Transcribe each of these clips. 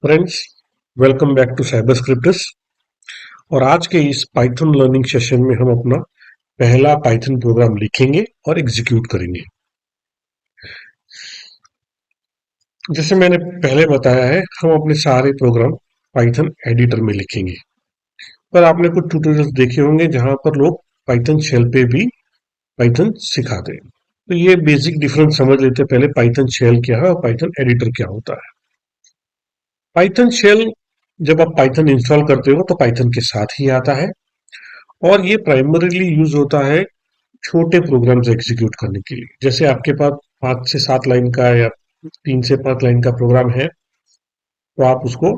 Friends, welcome back to cyber scripts. और आज के इस पाइथन लर्निंग सेशन में हम अपना पहला पाइथन प्रोग्राम लिखेंगे और एग्जीक्यूट करेंगे। जैसे मैंने पहले बताया है, हम अपने सारे प्रोग्राम पाइथन एडिटर में लिखेंगे। पर आपने कुछ ट्यूटोरियल्स देखे होंगे जहां पर लोग पाइथन शेल पे भी पाइथन सिखाते हैं। तो ये बेसिक डिफरेंस समझ लेते हैं पहले, पाइथन शेल क्या है और पाइथन एडिटर क्या होता है। पाइथन शेल, जब आप पाइथन इंस्टॉल करते हो तो पाइथन के साथ ही आता है और ये प्राइमरीली यूज होता है छोटे प्रोग्राम्स एग्जीक्यूट करने के लिए। जैसे आपके पास 5 से 7 लाइन का या 3 से 5 लाइन का प्रोग्राम है, तो आप उसको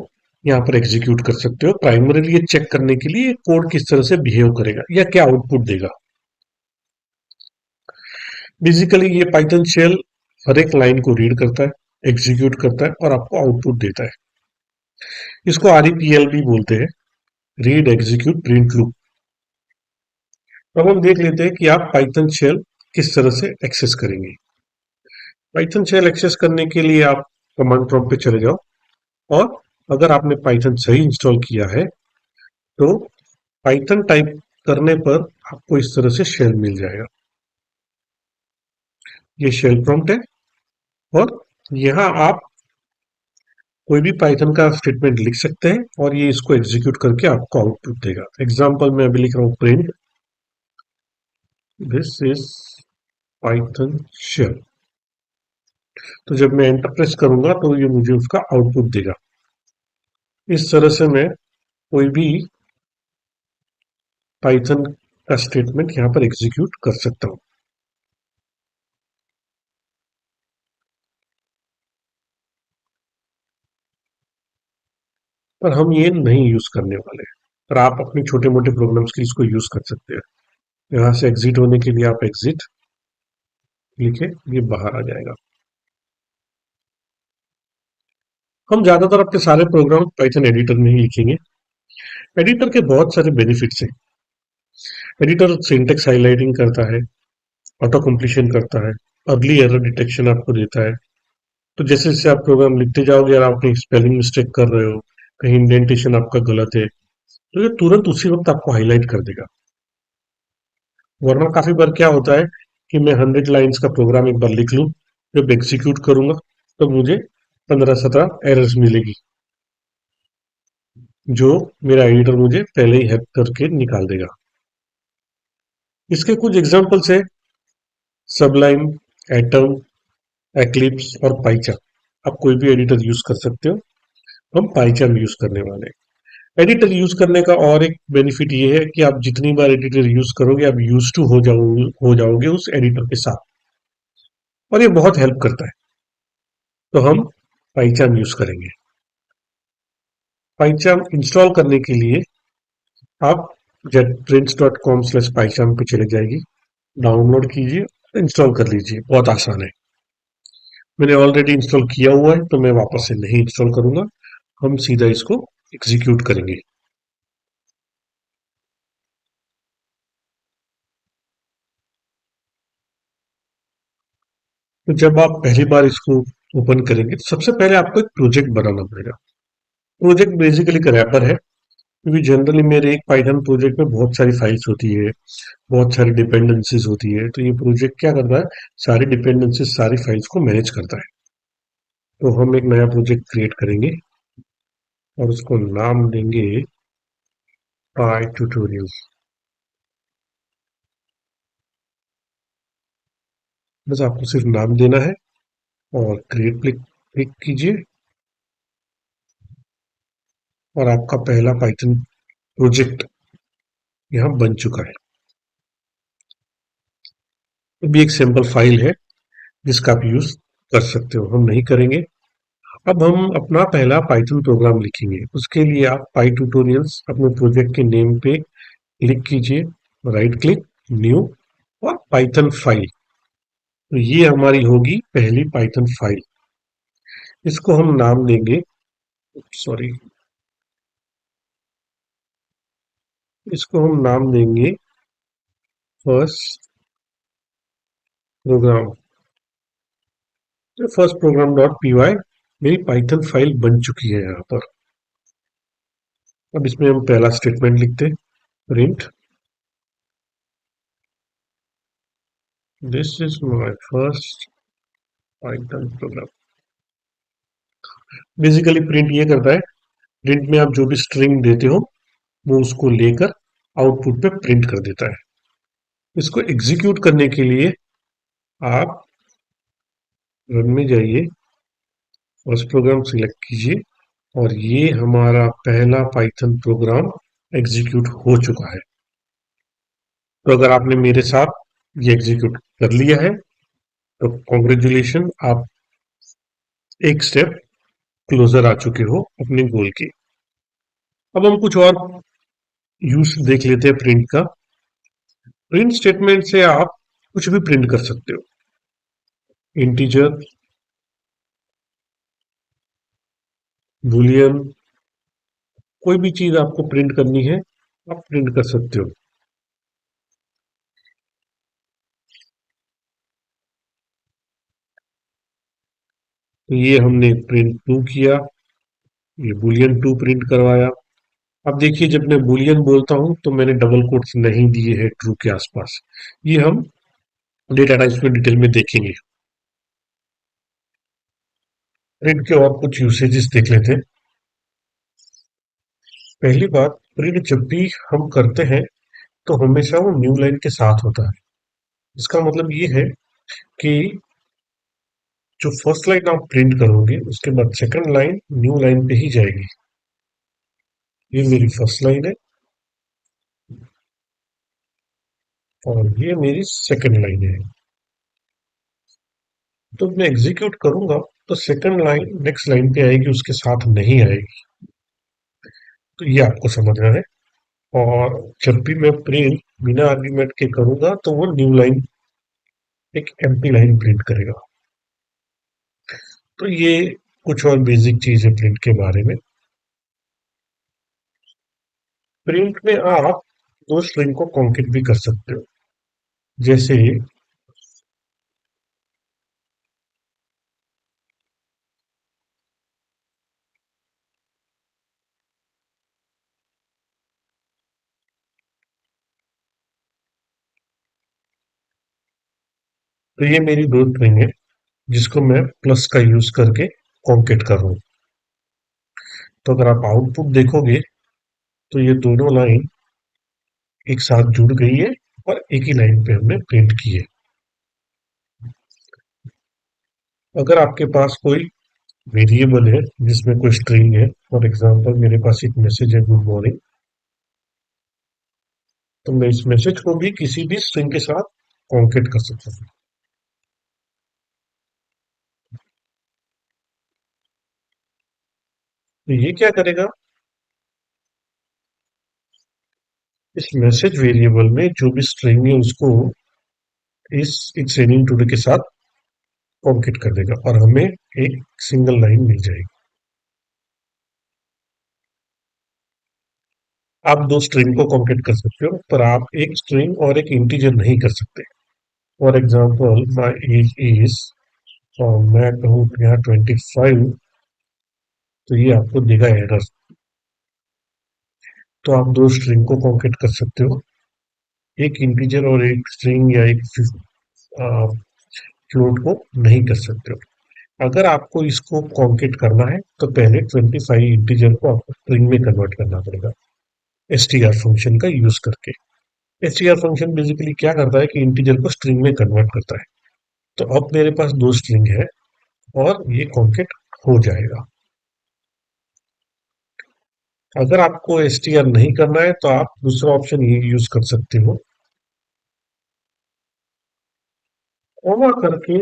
यहाँ पर एग्जीक्यूट कर सकते हो। प्राइमरीली ये चेक करने के लिए कोड किस तरह से बिहेव करेगा या क्या आउटपुट देगा। बेसिकली ये पाइथन शेल हर एक लाइन को रीड करता है, एग्जीक्यूट करता है और आपको आउटपुट देता है। इसको REPL भी बोलते हैं, रीड एग्जीक्यूट प्रिंट लूप। तो अब हम देख लेते हैं कि आप पाइथन शेल किस तरह से एक्सेस करेंगे। पाइथन शेल एक्सेस करने के लिए आप कमांड प्रॉम्प्ट पे चले जाओ और अगर आपने पाइथन सही इंस्टॉल किया है तो पाइथन टाइप करने पर आपको इस तरह से शेल मिल जाएगा। ये शेल प्रॉम्प्ट है और यहाँ आप कोई भी पाइथन का स्टेटमेंट लिख सकते हैं और ये इसको एग्जीक्यूट करके आपको आउटपुट देगा। एग्जाम्पल मैं अभी लिख रहा हूँ, print this is Python shell. तो जब मैं एंटर प्रेस करूंगा तो ये मुझे उसका आउटपुट देगा। इस तरह से मैं कोई भी पाइथन का स्टेटमेंट यहाँ पर एग्जीक्यूट कर सकता हूँ। पर हम ये नहीं यूज करने वाले, पर आप अपने छोटे मोटे प्रोग्राम्स के लिए इसको यूज कर सकते हैं। यहाँ से एग्जिट होने के लिए आप एग्जिट लिखे, ये बाहर आ जाएगा। हम ज्यादातर अपने सारे प्रोग्राम पाइथन एडिटर में ही लिखेंगे। एडिटर के बहुत सारे बेनिफिट्स हैं। एडिटर सिंटेक्स हाइलाइटिंग करता है, ऑटो कंप्लीशन करता है, अर्ली एरर डिटेक्शन आपको देता है। तो जैसे जैसे आप प्रोग्राम लिखते जाओगे और आप कहीं स्पेलिंग मिस्टेक कर रहे हो, कहीं इंडेंटेशन आपका गलत है, तो ये तुरंत उसी वक्त आपको हाईलाइट कर देगा। वरना काफी बार क्या होता है कि मैं 100 लाइन्स का प्रोग्राम एक बार लिख लूं, जब एग्जीक्यूट करूंगा तो मुझे 15-17 एरर्स मिलेगी, जो मेरा एडिटर मुझे पहले ही हैक करके निकाल देगा। इसके कुछ एग्जांपल्स है, सबलाइन, एटम, एक्लिप्स और पाइचार्म। आप कोई भी एडिटर यूज कर सकते हो, हम पाइचार्म यूज करने वाले हैं। एडिटर यूज करने का और एक बेनिफिट ये है कि आप जितनी बार एडिटर यूज करोगे आप यूज टू हो जाओगे उस एडिटर के साथ, और ये बहुत हेल्प करता है। तो हम पाइचार्म यूज करेंगे। पाइचार्म इंस्टॉल करने के लिए आप jetprints.com/pycharm पे चले जाएगी, डाउनलोड कीजिए, इंस्टॉल कर लीजिए। बहुत आसान है। मैंने ऑलरेडी इंस्टॉल किया हुआ है तो मैं वापस से नहीं इंस्टॉल करूंगा, हम सीधा इसको एग्जीक्यूट करेंगे। तो जब आप पहली बार इसको ओपन करेंगे तो सबसे पहले आपको एक प्रोजेक्ट बनाना पड़ेगा। प्रोजेक्ट बेसिकली एक रैपर है, क्योंकि जनरली मेरे एक पाइथन प्रोजेक्ट में बहुत सारी फाइल्स होती है, बहुत सारी डिपेंडेंसीज होती है। तो ये प्रोजेक्ट क्या करता है, सारी डिपेंडेंसीज, सारी फाइल्स को मैनेज करता है। तो हम एक नया प्रोजेक्ट क्रिएट करेंगे और उसको नाम देंगे पाई ट्यूटोरियल। बस आपको सिर्फ नाम देना है और क्रिएट क्लिक क्लिक कीजिए और आपका पहला पाइथन प्रोजेक्ट यहाँ बन चुका है। ये भी एक सिंपल फाइल है जिसका आप यूज कर सकते हो, हम नहीं करेंगे। अब हम अपना पहला पाइथन प्रोग्राम लिखेंगे। उसके लिए आप पाई ट्यूटोरियल्स अपने प्रोजेक्ट के नेम पे क्लिक कीजिए, राइट क्लिक, न्यू और पाइथन फाइल। तो ये हमारी होगी पहली पाइथन फाइल। इसको हम नाम देंगे, सॉरी, इसको हम नाम देंगे first program. First program dot P Y मेरी पाइथन फाइल बन चुकी है यहाँ पर। अब इसमें हम पहला स्टेटमेंट लिखते हैं, print this is my first Python programme. Basically print ये करता है, प्रिंट में आप जो भी स्ट्रिंग देते हो वो उसको लेकर आउटपुट पे प्रिंट कर देता है। इसको एग्जीक्यूट करने के लिए आप रन में जाइए, फर्स्ट प्रोग्राम सिलेक्ट कीजिए, और ये हमारा पहला पाइथन प्रोग्राम एग्जीक्यूट हो चुका है। तो अगर आपने मेरे साथ ये एग्जीक्यूट कर लिया है तो कॉन्ग्रेचुलेशन, आप एक स्टेप क्लोजर आ चुके हो अपने गोल के। अब हम कुछ और यूज देख लेते हैं प्रिंट का। प्रिंट स्टेटमेंट से आप कुछ भी प्रिंट कर सकते हो, इंटीजर, बूलियन, कोई भी चीज आपको प्रिंट करनी है आप प्रिंट कर सकते हो। तो ये हमने प्रिंट टू किया, ये बूलियन टू प्रिंट करवाया। अब देखिए जब मैं बूलियन बोलता हूं तो मैंने डबल कोट्स नहीं दिए हैं ट्रू के आसपास। ये हम डेटा टाइप्स में डिटेल में देखेंगे। प्रिंट के और कुछ यूसेजेस देख लेते हैं। पहली बात, प्रिंट जब भी हम करते हैं तो हमेशा वो न्यू लाइन के साथ होता है। इसका मतलब ये है कि जो फर्स्ट लाइन आप प्रिंट करोगे उसके बाद सेकंड लाइन न्यू लाइन पे ही जाएगी। ये मेरी फर्स्ट लाइन है और ये मेरी सेकंड लाइन है। तो मैं एग्जीक्यूट करूंगा तो सेकंड लाइन नेक्स्ट लाइन पे आएगी, उसके साथ नहीं आएगी। तो ये आपको समझना है। और जब भी मैं प्रिंट बिना आर्ग्यूमेंट के करूंगा तो वो न्यू लाइन एक एम्प्टी लाइन प्रिंट करेगा। तो ये कुछ और बेसिक चीज है प्रिंट के बारे में। प्रिंट में आप दो स्ट्रिंग को कॉन्केट भी कर सकते हो। जैसे तो ये मेरी दो स्ट्रिंग है जिसको मैं प्लस का यूज करके कॉन्केट कर रहा हूं। तो अगर आप आउटपुट देखोगे तो ये दोनों लाइन एक साथ जुड़ गई है और एक ही लाइन पे हमने प्रिंट की है। अगर आपके पास कोई वेरिएबल है जिसमें कोई स्ट्रिंग है, फॉर एग्जांपल मेरे पास एक मैसेज है गुड मॉर्निंग, तो मैं इस मैसेज को भी किसी भी स्ट्रिंग के साथ कॉन्केट कर सकता हूँ। तो ये क्या करेगा, इस मैसेज वेरिएबल में जो भी स्ट्रिंग है उसको इस एक सेनिंग टुडे के साथ कॉन्केट कर देगा और हमें एक सिंगल लाइन मिल जाएगी। आप दो स्ट्रिंग को कॉन्केट कर सकते हो पर आप एक स्ट्रिंग और एक इंटीजर नहीं कर सकते। For example my age is, और मैं कहूँ यहाँ 25, तो ये आपको देगा एरर। तो आप दो स्ट्रिंग को कॉन्केट कर सकते हो, एक इंटीजर और एक स्ट्रिंग या एक फ्लोट को नहीं कर सकते हो। अगर आपको इसको कॉन्केट करना है तो पहले 25 इंटीजर को आपको स्ट्रिंग में कन्वर्ट करना पड़ेगा str फंक्शन का यूज करके। str फंक्शन बेसिकली क्या करता है कि इंटीजर को स्ट्रिंग में कन्वर्ट करता है। तो अब मेरे पास दो स्ट्रिंग है और ये कॉन्केट हो जाएगा। अगर आपको str नहीं करना है तो आप दूसरा ऑप्शन ये यूज कर सकते हो, कॉमा करके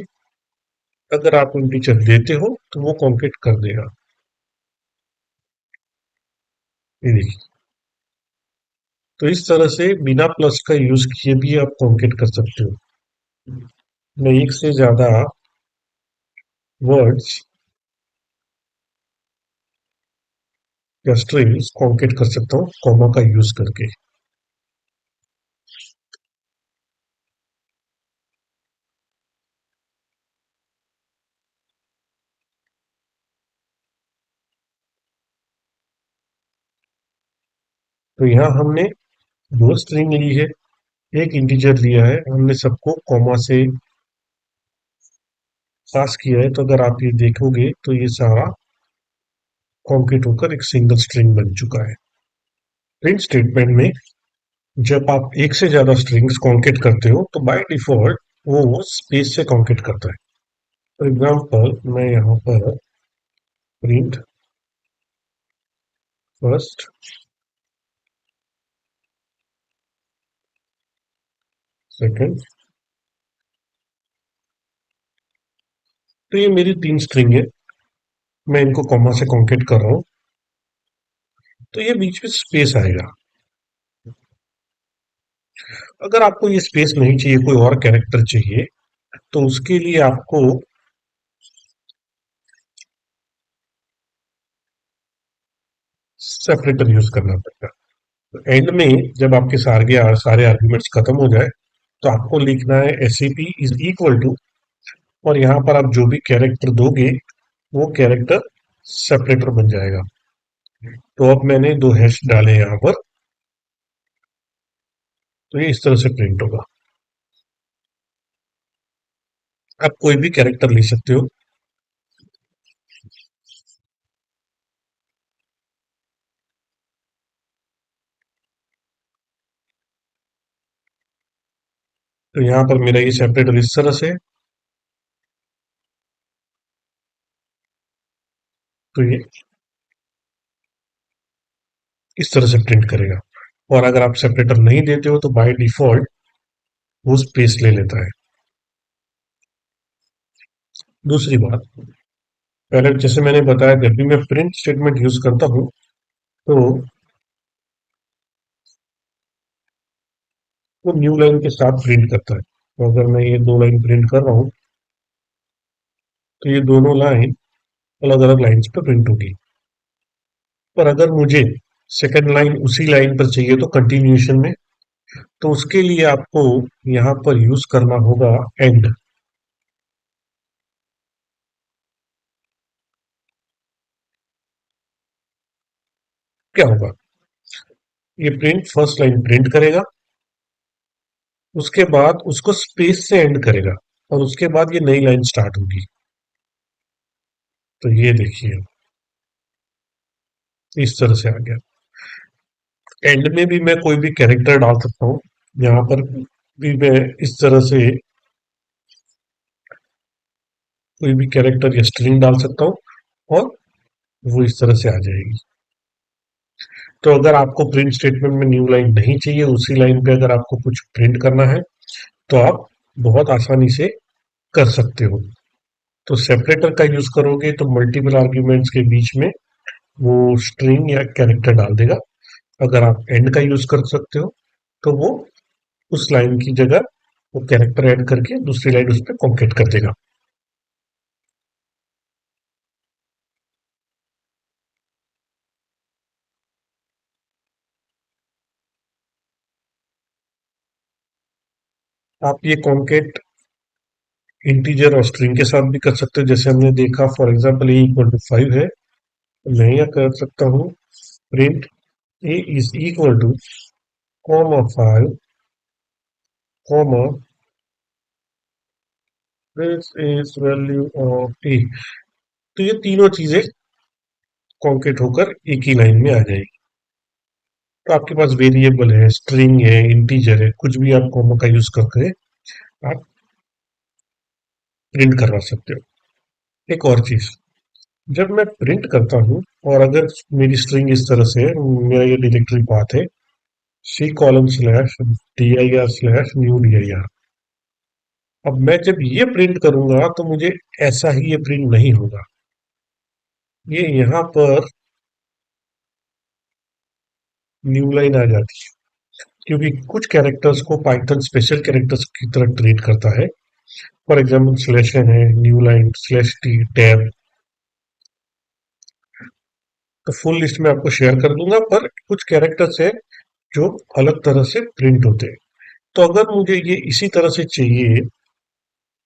अगर आप इंटीजर देते हो तो वो कॉन्केट कर देगा। ये देखिए, तो इस तरह से बिना प्लस का यूज किए भी आप कॉन्केट कर सकते हो। मैं एक से ज्यादा वर्ड्स या स्ट्रिंग्स कॉन्केट कर सकता हूँ कॉमा का यूज करके। तो यहाँ हमने दो स्ट्रिंग ली है, एक इंटीजर लिया है, हमने सबको कॉमा से पास किया है। तो अगर आप ये देखोगे तो ये सारा कॉन्केट होकर एक सिंगल स्ट्रिंग बन चुका है। प्रिंट स्टेटमेंट में जब आप एक से ज्यादा स्ट्रिंग्स कॉन्केट करते हो तो बाय डिफॉल्ट वो स्पेस से कॉन्केट करता है। फॉर एग्जाम्पल मैं यहाँ पर प्रिंट फर्स्ट सेकंड, तो ये मेरी तीन स्ट्रिंग है, मैं इनको कॉमा से कॉन्केट कर रहा हूँ, तो ये बीच में स्पेस आएगा। अगर आपको ये स्पेस नहीं चाहिए, कोई और कैरेक्टर चाहिए, तो उसके लिए आपको सेपरेटर यूज करना पड़ेगा। तो एंड में जब आपके सारे आर्ग्यूमेंट्स खत्म हो जाए तो आपको लिखना है SCP इज इक्वल टू, और यहाँ पर आप जो भी कैरेक्टर दोगे वो कैरेक्टर सेपरेटर बन जाएगा। तो अब मैंने दो हैश डाले यहाँ पर, तो ये इस तरह से प्रिंट होगा। आप कोई भी कैरेक्टर ले सकते हो। तो यहाँ पर मेरा ये सेपरेटर इस तरह से, तो ये इस तरह से प्रिंट करेगा। और अगर आप सेपरेटर नहीं देते हो तो बाय डिफॉल्ट वो स्पेस ले लेता है। दूसरी बात, पहले जैसे मैंने बताया जब भी मैं प्रिंट स्टेटमेंट यूज करता हूँ तो वो न्यू लाइन के साथ प्रिंट करता है। तो अगर मैं ये दो लाइन प्रिंट कर रहा हूँ तो ये दोनों लाइन अलग अलग लाइन्स पर प्रिंट होगी। पर अगर मुझे सेकंड लाइन उसी लाइन पर चाहिए तो कंटिन्यूएशन में, तो उसके लिए आपको यहाँ पर यूज करना होगा एंड। क्या होगा, ये प्रिंट फर्स्ट लाइन प्रिंट करेगा, उसके बाद उसको स्पेस से एंड करेगा, और उसके बाद ये नई लाइन स्टार्ट होगी। तो ये देखिए इस तरह से आ गया। एंड में भी मैं कोई भी कैरेक्टर डाल सकता हूँ, यहाँ पर भी मैं इस तरह से कोई भी कैरेक्टर या स्ट्रिंग डाल सकता हूँ और वो इस तरह से आ जाएगी। तो अगर आपको प्रिंट स्टेटमेंट में न्यू लाइन नहीं चाहिए, उसी लाइन पे अगर आपको कुछ प्रिंट करना है तो आप बहुत आसानी से कर सकते हो। तो सेपरेटर का यूज करोगे तो मल्टीपल आर्ग्यूमेंट्स के बीच में वो स्ट्रिंग या कैरेक्टर डाल देगा। अगर आप एंड का यूज कर सकते हो तो वो उस लाइन की जगह वो कैरेक्टर ऐड करके दूसरी लाइन उस पर कॉन्केट कर देगा। आप ये कॉन्केट इंटीजर और स्ट्रिंग के साथ भी कर सकते हो, जैसे हमने देखा फॉर एग्जाम्पल A = 5 है, तो मैं यह कर सकता हूँ print A = comma 5 comma this is value of A। तो ये तीनों चीजें कॉन्केट होकर एक ही लाइन में आ जाएगी। तो आपके पास वेरिएबल है, स्ट्रिंग है, इंटीजर है, कुछ भी आप कॉमा का यूज करके आप प्रिंट करवा सकते हो। एक और चीज, जब मैं प्रिंट करता हूँ और अगर मेरी स्ट्रिंग इस तरह से है, मेरा ये डायरेक्टरी पाथ है C:\dir/new dir। अब मैं जब ये प्रिंट करूंगा तो मुझे ऐसा ही ये प्रिंट नहीं होगा। ये यहाँ पर न्यू लाइन आ जाती है, क्योंकि कुछ कैरेक्टर्स को पाइथन स्पेशल कैरेक्टर्स की तरह ट्रीट करता है। फॉर एग्जाम्पल स्लेशन है, न्यू लाइन, /t, टैब। तो फुल लिस्ट में आपको शेयर कर दूंगा, पर कुछ कैरेक्टर्स है जो अलग तरह से प्रिंट होते हैं। तो अगर मुझे ये इसी तरह से चाहिए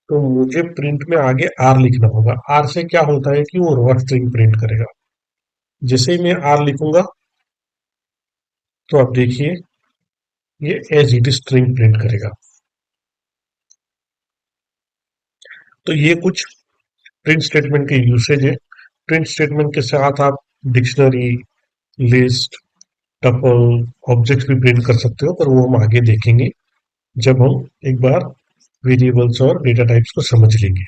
तो मुझे प्रिंट में आगे आर लिखना होगा। आर से क्या होता है कि वो रॉ स्ट्रिंग प्रिंट करेगा। जैसे ही मैं आर लिखूंगा तो आप देखिए ये as it is string print करेगा। तो ये कुछ प्रिंट स्टेटमेंट के यूसेज है। प्रिंट स्टेटमेंट के साथ आप डिक्शनरी, लिस्ट, टपल, ऑब्जेक्ट्स भी प्रिंट कर सकते हो, पर वो हम आगे देखेंगे जब हम एक बार वेरिएबल्स और डेटा टाइप्स को समझ लेंगे।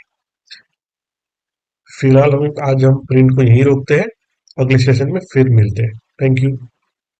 फिलहाल हम आज प्रिंट को यहीं रोकते हैं, अगले सेशन में फिर मिलते हैं। Thank you.